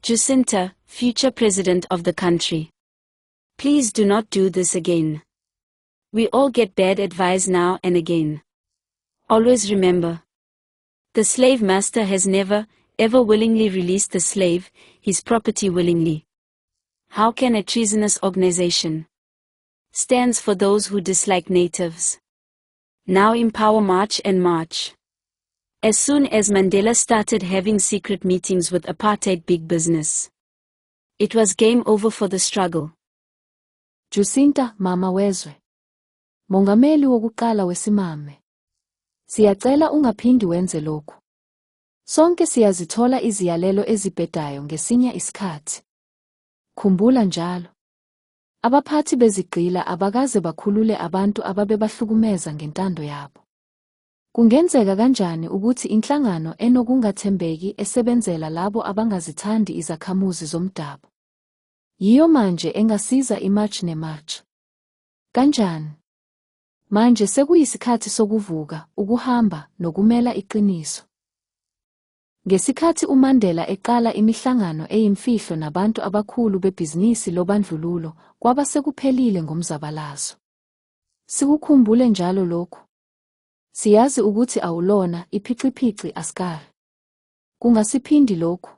Jacinta, future president of the country. Please do not do this again. We all get bad advice now and again. Always remember. The slave master has never, ever willingly released the slave, his property willingly. How can a treasonous organization stands for those who dislike natives? Now empower march and march. As soon as Mandela started having secret meetings with apartheid big business, it was game over for the struggle. Jacinta, mama wezwe. Mongameli wokuqala wesimame. Siyacela ungaphindi wenze lokhu. Sonke siyazithola iziyalelo ezibhedayo ngesinye isikhathi. Khumbula njalo. Abaphathi bezigqila abakaze bakhulule abantu ababebahlukumeza ngentando yabo. Kungenzeka kanjani ukuthi inhlangano enokungathembeki esebenzela labo abangazithandi izakhamuzi zomdabu? Yiyo manje engasiza iMarch neMarch. Kanjani? Manje sekuyisikhathi sokuvuka, ukuhamba nokumela iqiniso. Ngesikhathi uMandela eqala imihlangano eyimfihlo nabantu abakhulu bebhizinisi lobandlululo, kwaba sekuphelile ngomzabalazo. Sikukhumbule njalo lokhu. Siyazi ukuthi awulona iphiciphici askari. Kungasiphindi lokhu.